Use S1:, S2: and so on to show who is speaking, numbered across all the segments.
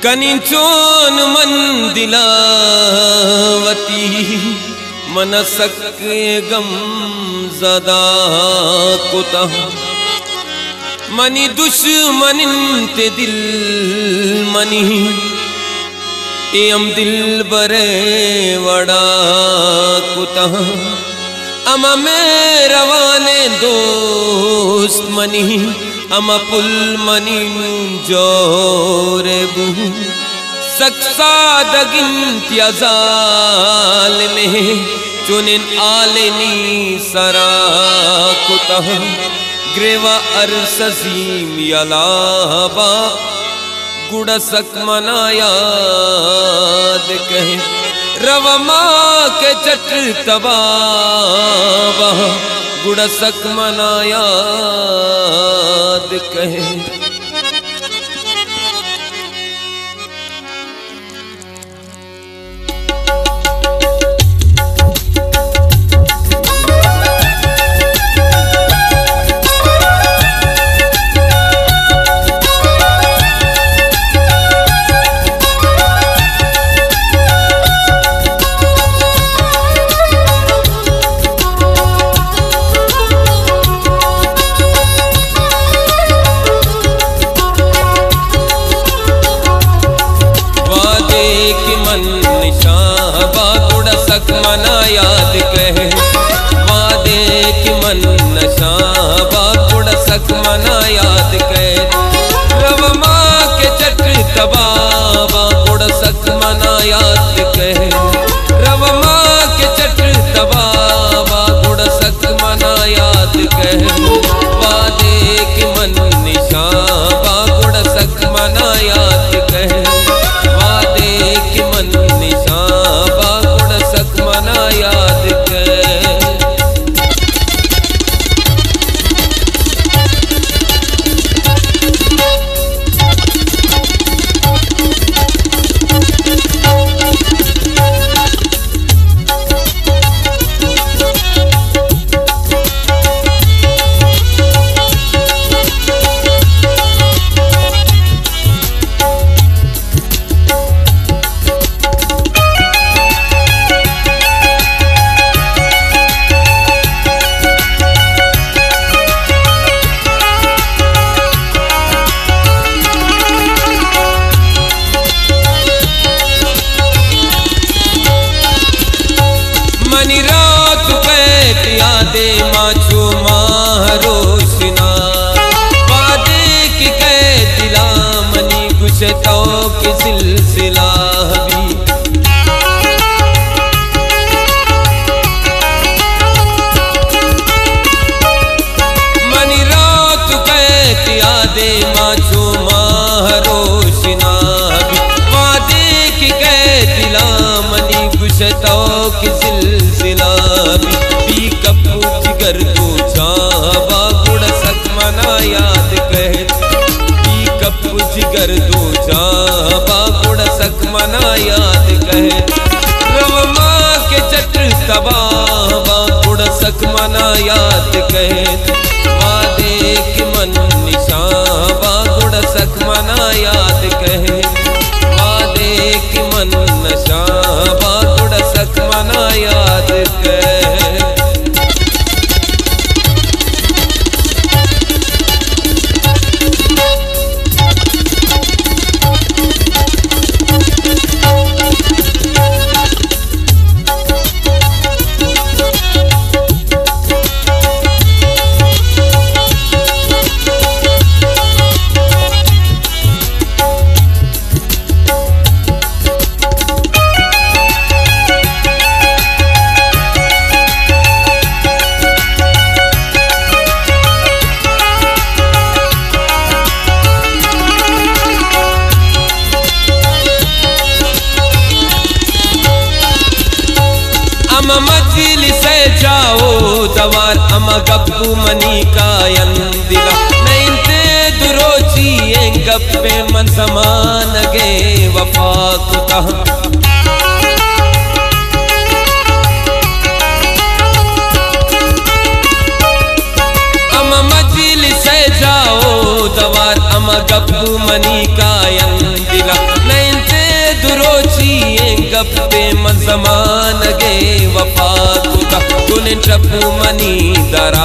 S1: कनिचोन मन दिलावती मनसक गम ज़दा कुता मनी दुश्मनिन ते दिल मनी एम दिल बरे वड़ा कुता अमा मेरवाने दोस्त मनी अमा पुल मनी जोरे बू सक्सा दगिन त्याजाल में चुनिन आलेनी सरा कुता ग्रेवा अरसजीम यलाबा गुड़सक मनायाद कहे रवमा के चट तबाबा गुड़सक मनायाद कहे। मना याद कहे वादे कि मन नशा बाकुड़ सक मना याद कहे रवमा के चट तबाबा कुड़ सक मना याद कहे रवमा के चट तबाबा कुड़ सक मना याद कहे वादे कि मन निशा बाकुड़ सक मना याद कहे वादे कि मन निशा मना याद कर। मनी रात कैद यादे माछो मारोशना वादे की कैद दिला मनी गुशतो की सिलसिला भी मनी रात कैद यादे माछो मारोशना भी वादे की कैद दिला मनी गुशतो की सिलसिला भी कपू जिगर को चाबा गुड़ सक मना याद कहे भी कपू जिगर दो चाबा गुड़ सक मना याद कहे रवमा के चट तबाबा गुड़ सक मना याद कहे वादे कि मन निशाबा गुड़ सक मना याद कहे वादे कि मन नशाबा गुड़ सक मना याद कहे। अमा मजली से जाओ दवार अमा गप्पू मनी का यंदिला नहीं ते दुरोची गप्पे मन समान गे वफा कुता अमा मजली से जाओ दवार अमा गप्पू मनी का यंदिला रोची गप्पे मन जमान गे वफा खुदा कुन टप्पू मनी दरा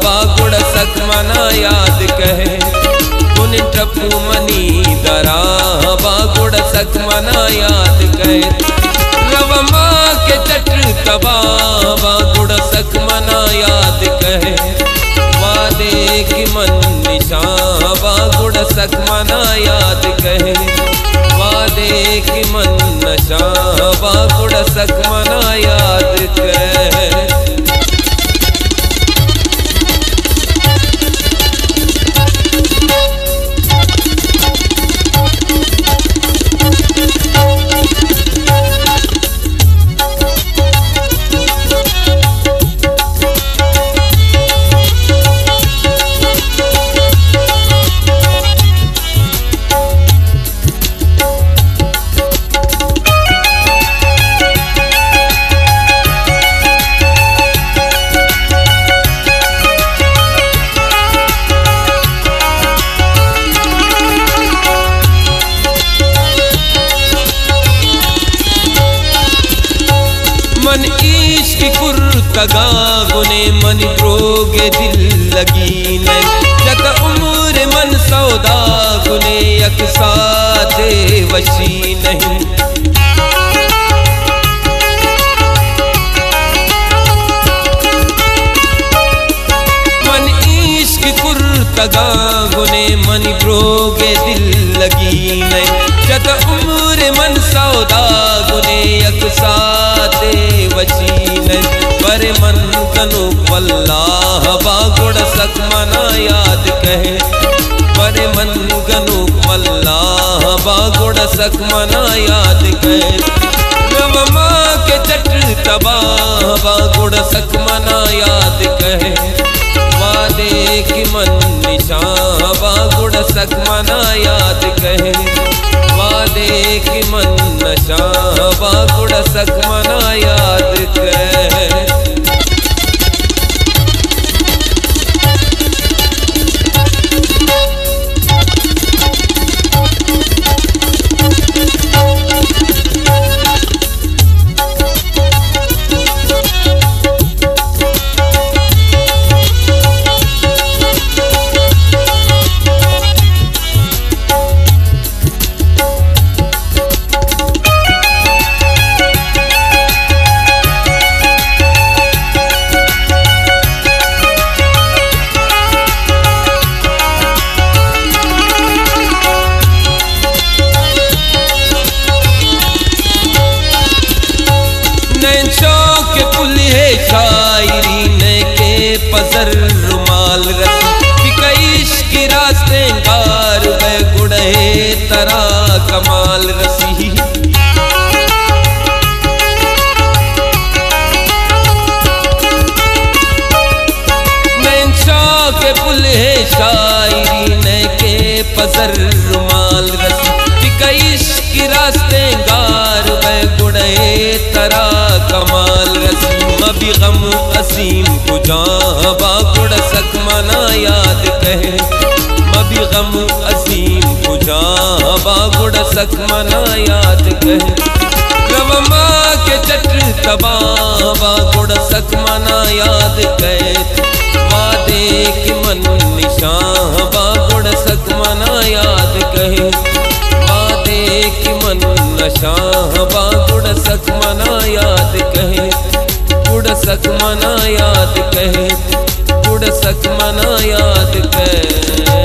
S1: बागुड़ सक मना याद कहे कुन टप्पू मनी दरा बागुड़ सक मना याद कहे रवमा के चट तबा बागुड़ सक मना याद कहे वादे की मन निशान बागुड़ सक मना याद कहे वादे की मन नशा बागुड़ सक मना याद कहे मन इश्क कुर्तगा गुने मन प्रोगे दिल लगी नहीं जत उम्र मन सौदा गुने एक साथे वशी नहीं मन इश्क कुर्तगा गुने मन प्रोगे दिल लगी नहीं जत उम्र मन सौदा गुने एक साथे वची नहीं पर मन कनु वल्लाह बागुड़ सक मना याद कहे पर मन कनु वल्लाह बागुड़ सक मना याद कहे रवमा के चट तबा बागुड़ सक मना याद कहे वादे की मन निशान बागुड़ सक मना याद कहे वादे की मन नशा बागुड़ सक मना याद कहे शायरी ने के पजर रुमाल रसी इश्क की रास्ते गार वे गुड़े तरा कमाल रसी नैनशाह के पुल है शायरी ने के पजर रुमाल रसी इश्क की रास्ते गार वे गुड़े तरा कमाल रसी मबी गम असीम को जहाँ बागुड़ सक मना याद कहे मबी गम असीम को जहाँ बागुड़ सक मना याद कहे रवमा के चट तबा बागुड़ सक मना याद कहे वादे की मन निशान बागुड़ सक मना याद कहे वादे की मन नशा बागुड़ सक मना याद कहे गुड़ सक मना याद कहे गुड़ सक मना याद कहे।